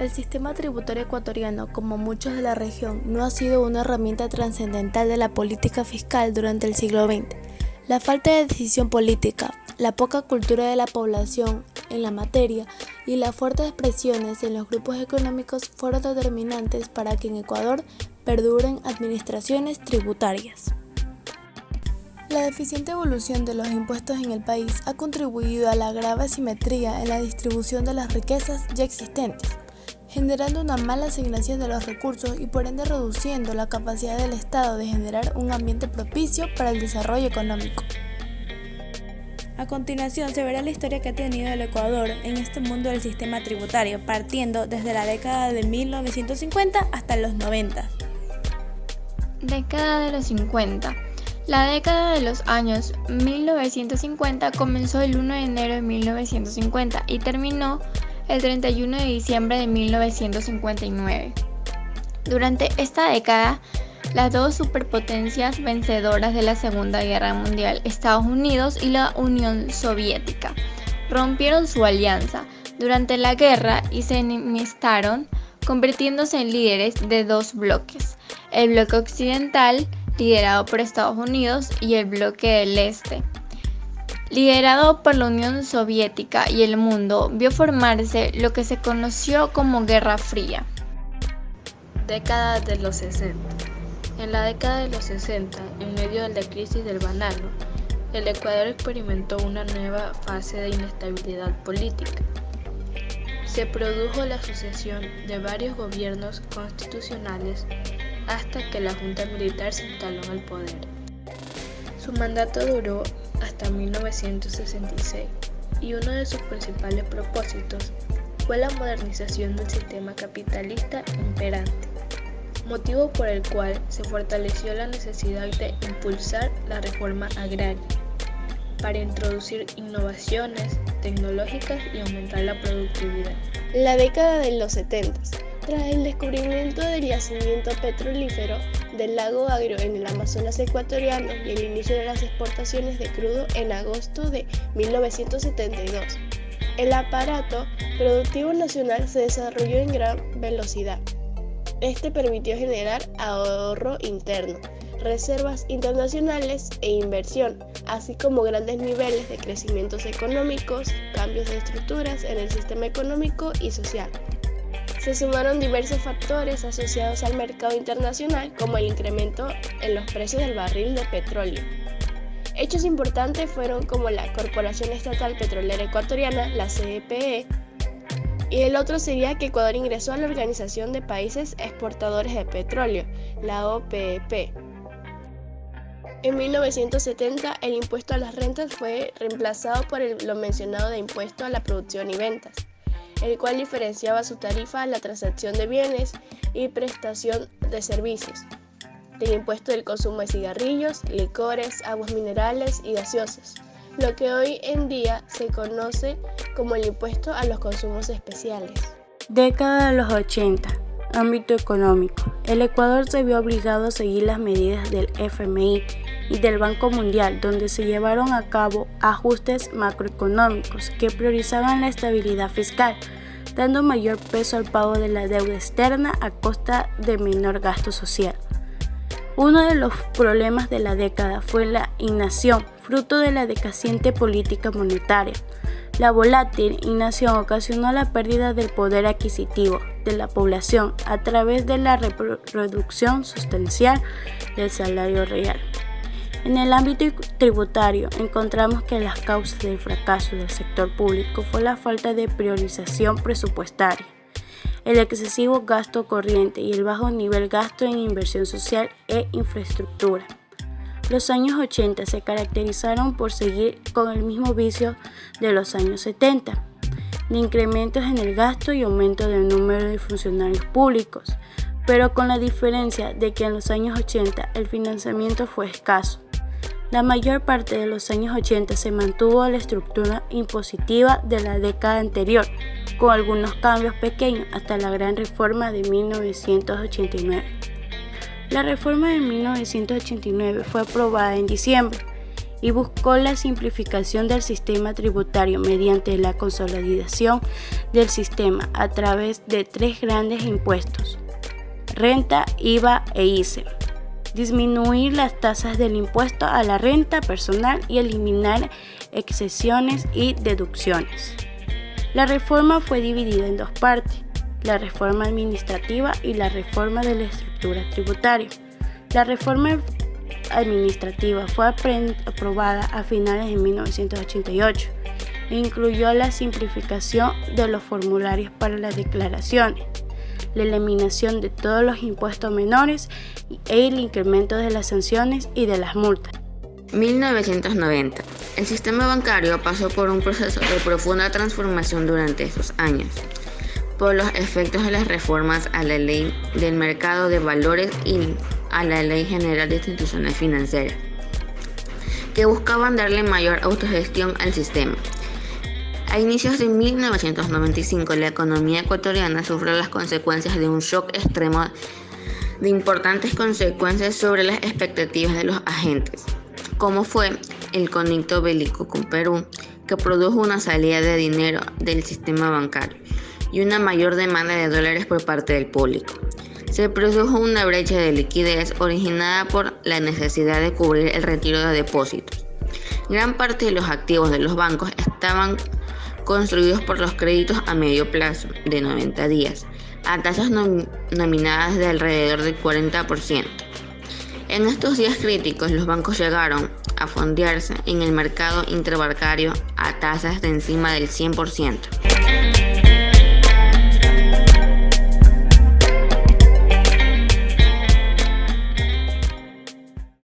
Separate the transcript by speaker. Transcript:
Speaker 1: El sistema tributario ecuatoriano, como muchos de la región, no ha sido una herramienta trascendental de la política fiscal durante el siglo XX. La falta de decisión política, la poca cultura de la población en la materia y las fuertes presiones en los grupos económicos fueron determinantes para que en Ecuador perduren administraciones tributarias. La deficiente evolución de los impuestos en el país ha contribuido a la grave asimetría en la distribución de las riquezas ya existentes, generando una mala asignación de los recursos y por ende reduciendo la capacidad del Estado de generar un ambiente propicio para el desarrollo económico. A continuación se verá la historia que ha tenido el Ecuador en este mundo del sistema tributario, partiendo desde la década de 1950 hasta los 90.
Speaker 2: Década de los 50. La década de los años 1950 comenzó el 1 de enero de 1950 y terminó el 31 de diciembre de 1959. Durante esta década, las dos superpotencias vencedoras de la Segunda Guerra Mundial, Estados Unidos y la Unión Soviética, rompieron su alianza durante la guerra y se enemistaron, convirtiéndose en líderes de dos bloques: el bloque occidental, liderado por Estados Unidos, y el bloque del este, liderado por la Unión Soviética, y el mundo vio formarse lo que se conoció como Guerra Fría.
Speaker 3: Década de los 60. En la década de los 60, en medio de la crisis del banano, el Ecuador experimentó una nueva fase de inestabilidad política. Se produjo la sucesión de varios gobiernos constitucionales hasta que la Junta Militar se instaló en el poder. Su mandato duró hasta 1966 y uno de sus principales propósitos fue la modernización del sistema capitalista imperante, motivo por el cual se fortaleció la necesidad de impulsar la reforma agraria para introducir innovaciones tecnológicas y aumentar la productividad.
Speaker 4: La década de los 70. Tras el descubrimiento del yacimiento petrolífero del lago Agrio en el Amazonas ecuatoriano y el inicio de las exportaciones de crudo en agosto de 1972, el aparato productivo nacional se desarrolló en gran velocidad. Este permitió generar ahorro interno, reservas internacionales e inversión, así como grandes niveles de crecimientos económicos, cambios de estructuras en el sistema económico y social. Se sumaron diversos factores asociados al mercado internacional, como el incremento en los precios del barril de petróleo. Hechos importantes fueron como la Corporación Estatal Petrolera Ecuatoriana, la CEPE, y el otro sería que Ecuador ingresó a la Organización de Países Exportadores de Petróleo, la OPEP. En 1970, el impuesto a las rentas fue reemplazado por lo mencionado de impuesto a la producción y ventas, el cual diferenciaba su tarifa a la transacción de bienes y prestación de servicios, del impuesto del consumo de cigarrillos, licores, aguas minerales y gaseosas, lo que hoy en día se conoce como el impuesto a los consumos especiales.
Speaker 5: Década de los 80. Ámbito económico. El Ecuador se vio obligado a seguir las medidas del FMI y del Banco Mundial, donde se llevaron a cabo ajustes macroeconómicos que priorizaban la estabilidad fiscal, dando mayor peso al pago de la deuda externa a costa de menor gasto social. Uno de los problemas de la década fue la inflación, fruto de la decaciente política monetaria. La volátil inflación ocasionó la pérdida del poder adquisitivo de la población a través de la reducción sustancial del salario real. En el ámbito tributario, encontramos que las causas del fracaso del sector público fue la falta de priorización presupuestaria, el excesivo gasto corriente y el bajo nivel gasto en inversión social e infraestructura. Los años 80 se caracterizaron por seguir con el mismo vicio de los años 70, de incrementos en el gasto y aumento del número de funcionarios públicos, pero con la diferencia de que en los años 80 el financiamiento fue escaso. La mayor parte de los años 80 se mantuvo la estructura impositiva de la década anterior, con algunos cambios pequeños hasta la gran reforma de 1989. La reforma de 1989 fue aprobada en diciembre y buscó la simplificación del sistema tributario mediante la consolidación del sistema a través de 3 grandes impuestos: renta, IVA e ICE, disminuir las tasas del impuesto a la renta personal y eliminar exenciones y deducciones. La reforma fue dividida en 2 partes: la reforma administrativa y la reforma de la estructura tributaria. La reforma administrativa fue aprobada a finales de 1988 e incluyó la simplificación de los formularios para las declaraciones, la eliminación de todos los impuestos menores e el incremento de las sanciones y de las multas.
Speaker 6: 1990. El sistema bancario pasó por un proceso de profunda transformación durante estos años, por los efectos de las reformas a la Ley del Mercado de Valores y a la Ley General de Instituciones Financieras, que buscaban darle mayor autogestión al sistema. A inicios de 1995, la economía ecuatoriana sufrió las consecuencias de un shock extremo de importantes consecuencias sobre las expectativas de los agentes, como fue el conflicto bélico con Perú, que produjo una salida de dinero del sistema bancario y una mayor demanda de dólares por parte del público. Se produjo una brecha de liquidez originada por la necesidad de cubrir el retiro de depósitos. Gran parte de los activos de los bancos estaban construidos por los créditos a medio plazo, de 90 días, a tasas nominadas de alrededor del 40%. En estos días críticos, los bancos llegaron a fondearse en el mercado interbancario a tasas de encima del 100%.